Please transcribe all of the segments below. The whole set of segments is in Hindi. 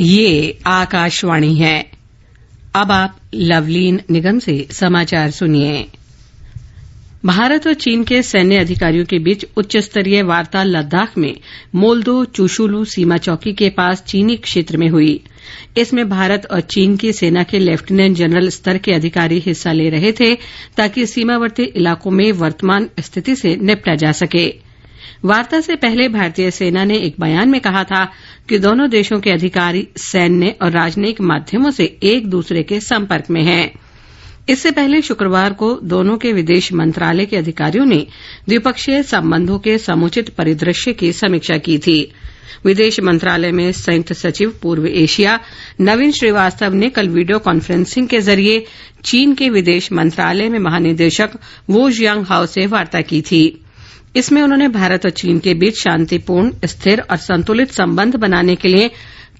ये आकाशवाणी है। अब आप लवलीन निगम से समाचार सुनिए। भारत और चीन के सैन्य अधिकारियों के बीच उच्च स्तरीय वार्ता लद्दाख में मोलदो चुशुलू सीमा चौकी के पास चीनी क्षेत्र में हुई। इसमें भारत और चीन की सेना के लेफ्टिनेंट जनरल स्तर के अधिकारी हिस्सा ले रहे थे ताकि सीमावर्ती इलाकों में वर्तमान स्थिति से निपटा जा सके। वार्ता से पहले भारतीय सेना ने एक बयान में कहा था कि दोनों देशों के अधिकारी सैन्य और राजनयिक माध्यमों से एक दूसरे के संपर्क में हैं। इससे पहले शुक्रवार को दोनों के विदेश मंत्रालय के अधिकारियों ने द्विपक्षीय संबंधों के समुचित परिदृश्य की समीक्षा की थी। विदेश मंत्रालय में संयुक्त सचिव पूर्व एशिया नवीन श्रीवास्तव ने कल वीडियो कॉन्फ्रेंसिंग के जरिए चीन के विदेश मंत्रालय में महानिदेशक वो जियांगहाओ से वार्ता की थी। इसमें उन्होंने भारत और चीन के बीच शांतिपूर्ण, स्थिर और संतुलित संबंध बनाने के लिए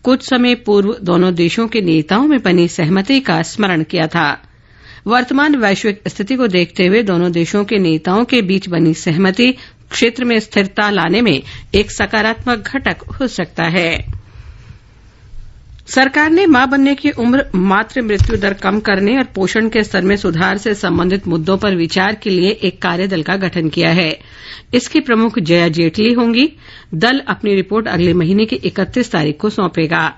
कुछ समय पूर्व दोनों देशों के नेताओं में बनी सहमति का स्मरण किया था। वर्तमान वैश्विक स्थिति को देखते हुए दोनों देशों के नेताओं के बीच बनी सहमति क्षेत्र में स्थिरता लाने में एक सकारात्मक घटक हो सकता है। सरकार ने मां बनने की उम्र, मातृ मृत्यु दर कम करने और पोषण के स्तर में सुधार से संबंधित मुद्दों पर विचार के लिए एक कार्यदल का गठन किया है। इसकी प्रमुख जया जेटली होंगी। दल अपनी रिपोर्ट अगले महीने की 31 तारीख को सौंपेगा।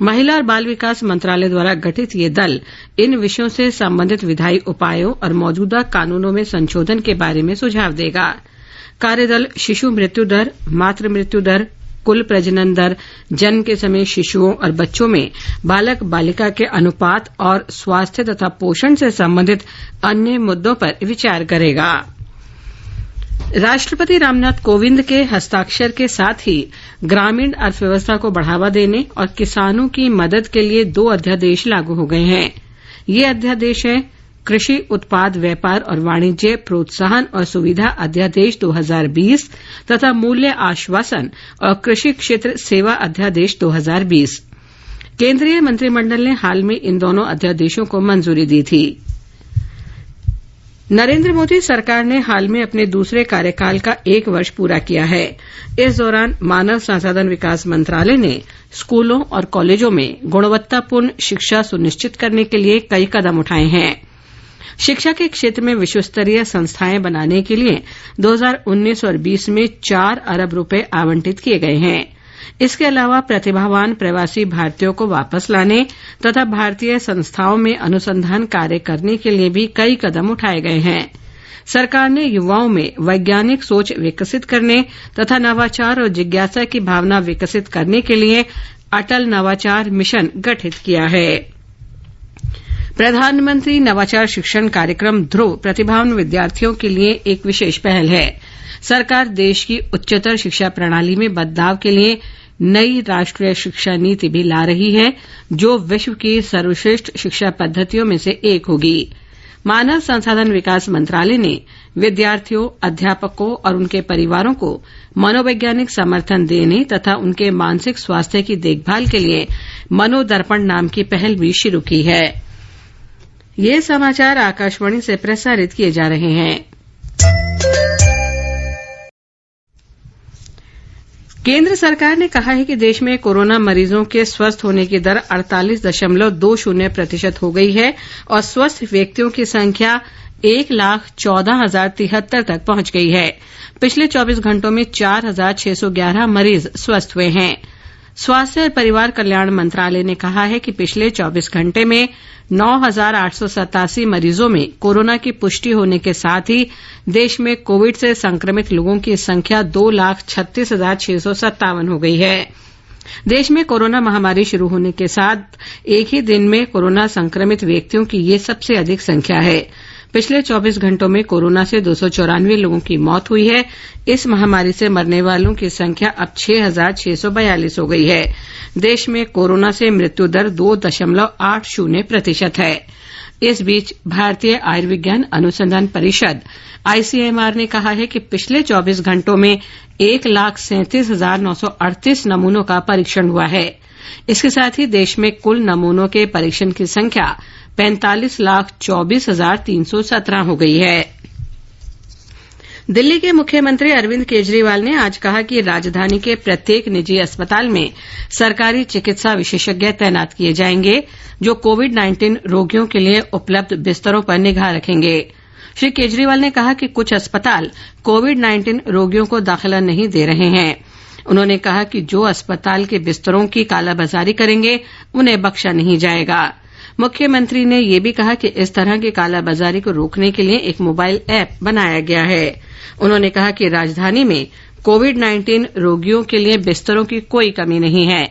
महिला और बाल विकास मंत्रालय द्वारा गठित ये दल इन विषयों से संबंधित विधायी उपायों और मौजूदा कानूनों में संशोधन के बारे में सुझाव देगा। कार्यदल शिशु मृत्यु दर, मातृ मृत्यु दर, कुल प्रजनन दर, जन्म के समय शिशुओं और बच्चों में बालक बालिका के अनुपात और स्वास्थ्य तथा पोषण से संबंधित अन्य मुद्दों पर विचार करेगा। राष्ट्रपति रामनाथ कोविंद के हस्ताक्षर के साथ ही ग्रामीण अर्थव्यवस्था को बढ़ावा देने और किसानों की मदद के लिए 2 अध्यादेश लागू हो गए हैं। ये अध्यादेश हैं कृषि उत्पाद व्यापार और वाणिज्य प्रोत्साहन और सुविधा अध्यादेश 2020 तथा मूल्य आश्वासन और कृषि क्षेत्र सेवा अध्यादेश 2020। केंद्रीय मंत्रिमंडल ने हाल में इन दोनों अध्यादेशों को मंजूरी दी थी। नरेंद्र मोदी सरकार ने हाल में अपने दूसरे कार्यकाल का 1 वर्ष पूरा किया है। इस दौरान मानव संसाधन विकास मंत्रालय ने स्कूलों और कॉलेजों में गुणवत्तापूर्ण शिक्षा सुनिश्चित करने के लिए कई कदम उठाए हैं। शिक्षा के क्षेत्र में विश्वस्तरीय संस्थाएं बनाने के लिए 2019 और 20 में 4 अरब रुपए आवंटित किए गए हैं। इसके अलावा प्रतिभावान प्रवासी भारतीयों को वापस लाने तथा भारतीय संस्थाओं में अनुसंधान कार्य करने के लिए भी कई कदम उठाए गए हैं। सरकार ने युवाओं में वैज्ञानिक सोच विकसित करने तथा नवाचार और जिज्ञासा की भावना विकसित करने के लिए अटल नवाचार मिशन गठित किया है। प्रधानमंत्री नवाचार शिक्षण कार्यक्रम ध्रुव प्रतिभावान विद्यार्थियों के लिए एक विशेष पहल है। सरकार देश की उच्चतर शिक्षा प्रणाली में बदलाव के लिए नई राष्ट्रीय शिक्षा नीति भी ला रही है, जो विश्व की सर्वश्रेष्ठ शिक्षा पद्धतियों में से एक होगी। मानव संसाधन विकास मंत्रालय ने विद्यार्थियों, अध्यापकों और उनके परिवारों को मनोवैज्ञानिक समर्थन देने तथा उनके मानसिक स्वास्थ्य की देखभाल के लिए मनोदर्पण नाम की पहल भी शुरू की है। ये समाचार आकाशवाणी से प्रसारित किए जा रहे हैं। केंद्र सरकार ने कहा है कि देश में कोरोना मरीजों के स्वस्थ होने की दर 48.20% हो गई है और स्वस्थ व्यक्तियों की संख्या 1,14,073 तक पहुंच गई है। पिछले 24 घंटों में 4,611 मरीज स्वस्थ हुए हैं। स्वास्थ्य और परिवार कल्याण मंत्रालय ने कहा है कि पिछले 24 घंटे में 9,887 मरीजों में कोरोना की पुष्टि होने के साथ ही देश में कोविड से संक्रमित लोगों की संख्या 2,36,657 हो गई है। देश में कोरोना महामारी शुरू होने के साथ एक ही दिन में कोरोना संक्रमित व्यक्तियों की ये सबसे अधिक संख्या है। पिछले 24 घंटों में कोरोना से 294 लोगों की मौत हुई है। इस महामारी से मरने वालों की संख्या अब 6,642 हो गई है। देश में कोरोना से मृत्यु दर 2.80% है। इस बीच भारतीय आयुर्विज्ञान अनुसंधान परिषद आईसीएमआर ने कहा है कि पिछले 24 घंटों में 1,37,938 नमूनों का परीक्षण हुआ है। इसके साथ ही देश में कुल नमूनों के परीक्षण की संख्या 45,24,317 हो गई है। दिल्ली के मुख्यमंत्री अरविंद केजरीवाल ने आज कहा कि राजधानी के प्रत्येक निजी अस्पताल में सरकारी चिकित्सा विशेषज्ञ तैनात किए जाएंगे जो कोविड-19 रोगियों के लिए उपलब्ध बिस्तरों पर निगाह रखेंगे। श्री केजरीवाल ने कहा कि कुछ अस्पताल कोविड-19 रोगियों को दाखिला नहीं दे रहे हैं। उन्होंने कहा कि जो अस्पताल के बिस्तरों की कालाबाजारी करेंगे उन्हें बख्शा नहीं जाएगा। मुख्यमंत्री ने यह भी कहा कि इस तरह की कालाबाजारी को रोकने के लिए एक मोबाइल ऐप बनाया गया है। उन्होंने कहा कि राजधानी में कोविड-19 रोगियों के लिए बिस्तरों की कोई कमी नहीं है।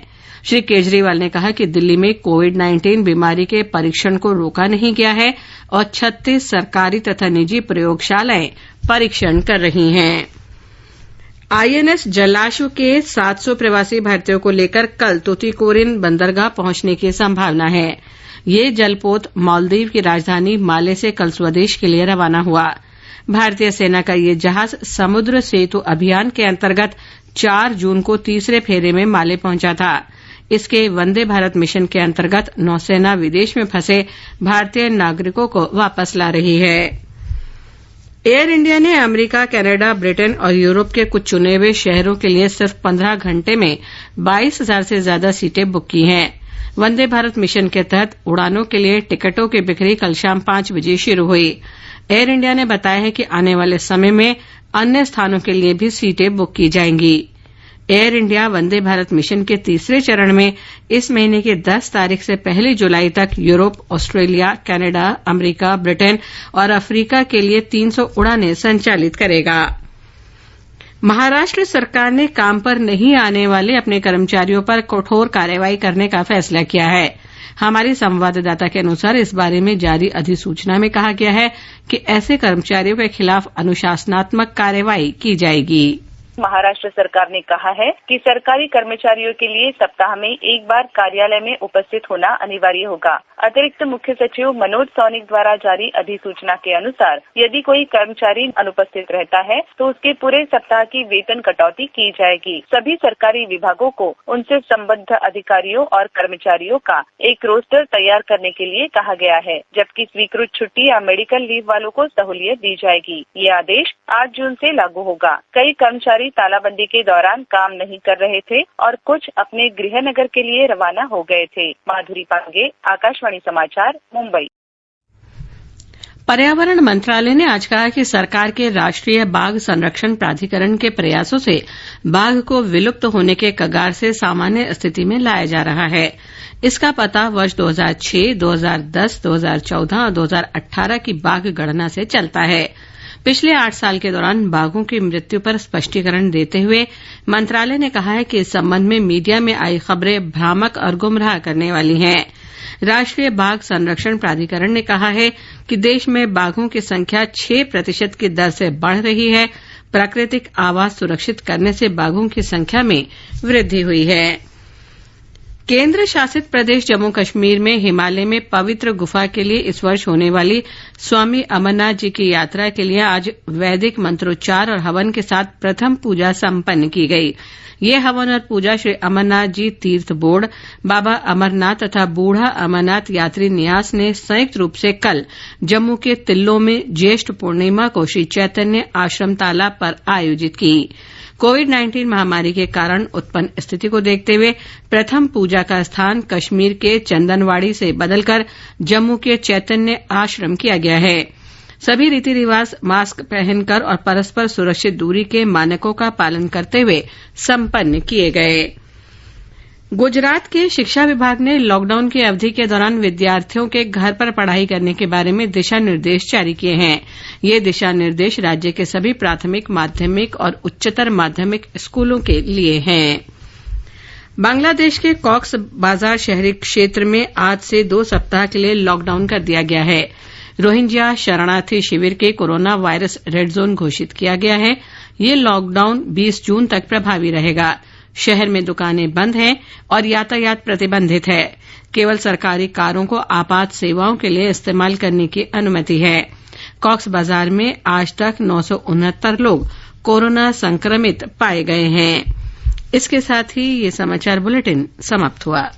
श्री केजरीवाल ने कहा कि दिल्ली में कोविड-19 बीमारी के परीक्षण को रोका नहीं गया है और 36 सरकारी तथा निजी प्रयोगशालाएं परीक्षण कर रही हैं। आईएनएस जलाश्व के 700 प्रवासी भारतीयों को लेकर कल तूतीकोरिन बंदरगाह पहुंचने की संभावना है। ये जलपोत मालदीव की राजधानी माले से कल स्वदेश के लिए रवाना हुआ। भारतीय सेना का ये जहाज समुद्र सेतु अभियान के अंतर्गत 4 जून को तीसरे फेरे में माले पहुंचा था। इसके वंदे भारत मिशन के अंतर्गत नौसेना विदेश में फंसे भारतीय नागरिकों को वापस ला रही है। एयर इंडिया ने अमेरिका, कनाडा, ब्रिटेन और यूरोप के कुछ चुने हुए शहरों के लिए सिर्फ 15 घंटे में 22,000 से ज्यादा सीटें बुक की हैं। वंदे भारत मिशन के तहत उड़ानों के लिए टिकटों की बिक्री कल शाम 5 बजे शुरू हुई। एयर इंडिया ने बताया है कि आने वाले समय में अन्य स्थानों के लिए भी सीटें बुक की जाएंगी। Air India Vande Bharat mission के तीसरे चरण में इस महीने की 10 तारीख से 1 जुलाई तक Europe, Australia, Canada, America, Britain और अफ्रीका के लिए 300 उड़ानें संचालित करेगा। महाराष्ट्र सरकार ने काम पर नहीं आने वाले अपने कर्मचारियों पर कठोर कार्रवाई करने का फैसला किया है। हमारी संवाददाता के अनुसार इस बारे में जारी अधिसूचना में कहा गया है कि ऐसे कर्मचारियों के खिलाफ अनुशासनात्मक कार्रवाई की जाएगी। महाराष्ट्र सरकार ने कहा है कि सरकारी कर्मचारियों के लिए सप्ताह में एक बार कार्यालय में उपस्थित होना अनिवार्य होगा। अतिरिक्त मुख्य सचिव मनोज सौनिक द्वारा जारी अधिसूचना के अनुसार यदि कोई कर्मचारी अनुपस्थित रहता है तो उसके पूरे सप्ताह की वेतन कटौती की जाएगी। सभी सरकारी विभागों को उनसे संबद्ध अधिकारियों और कर्मचारियों का एक रोस्टर तैयार करने के लिए कहा गया है, जबकि स्वीकृत छुट्टी या मेडिकल लीव वालों को सहूलियत दी जाएगी। ये आदेश 8 जून से लागू होगा। कई कर्मचारी तालाबंदी के दौरान काम नहीं कर रहे थे और कुछ अपने गृह नगर के लिए रवाना हो गए थे। माधुरी पांगे, आकाशवाणी समाचार, मुंबई। पर्यावरण मंत्रालय ने आज कहा कि सरकार के राष्ट्रीय बाघ संरक्षण प्राधिकरण के प्रयासों से बाघ को विलुप्त होने के कगार से सामान्य स्थिति में लाया जा रहा है। इसका पता वर्ष 2006, 2010, 2014 और 2018 की बाघ गणना से चलता है। पिछले 8 साल के दौरान बाघों की मृत्यु पर स्पष्टीकरण देते हुए मंत्रालय ने कहा है कि इस संबंध में मीडिया में आई खबरें भ्रामक और गुमराह करने वाली हैं। राष्ट्रीय बाघ संरक्षण प्राधिकरण ने कहा है कि देश में बाघों की संख्या 6% की दर से बढ़ रही है। प्राकृतिक आवास सुरक्षित करने से बाघों की संख्या में वृद्धि हुई है। केंद्र शासित प्रदेश जम्मू कश्मीर में हिमालय में पवित्र गुफा के लिए इस वर्ष होने वाली स्वामी अमरनाथ जी की यात्रा के लिए आज वैदिक मंत्रोच्चार और हवन के साथ प्रथम पूजा संपन्न की गई। ये हवन और पूजा श्री अमरनाथ जी तीर्थ बोर्ड, बाबा अमरनाथ तथा बूढ़ा अमरनाथ यात्री न्यास ने संयुक्त रूप से कल जम्मू के तिल्लो में ज्येष्ठ पूर्णिमा को श्री चैतन्य आश्रम तालाब पर आयोजित की। कोविड-19 महामारी के कारण उत्पन्न स्थिति को देखते हुए प्रथम पूजा का स्थान कश्मीर के चंदनवाड़ी से बदलकर जम्मू के चैतन्य आश्रम किया गया है। सभी रीति रिवाज मास्क पहनकर और परस्पर सुरक्षित दूरी के मानकों का पालन करते हुए संपन्न किए गए। गुजरात के शिक्षा विभाग ने लॉकडाउन की अवधि के दौरान विद्यार्थियों के घर पर पढ़ाई करने के बारे में दिशा निर्देश जारी किए हैं। ये दिशा निर्देश राज्य के सभी प्राथमिक, माध्यमिक और उच्चतर माध्यमिक स्कूलों के लिए हैं। बांग्लादेश के कॉक्स बाजार शहरी क्षेत्र में आज से 2 सप्ताह के लिए लॉकडाउन कर दिया गया है। रोहिंग्या शरणार्थी शिविर के कोरोना वायरस रेड जोन घोषित किया गया है। ये लॉकडाउन 20 जून तक प्रभावी रहेगा। शहर में दुकानें बंद हैं और यातायात प्रतिबंधित है। केवल सरकारी कारों को आपात सेवाओं के लिए इस्तेमाल करने की अनुमति है। कॉक्स बाजार में आज तक 969 लोग कोरोना संक्रमित पाए गए हैं। इसके साथ ही ये समाचार बुलेटिन समाप्त हुआ।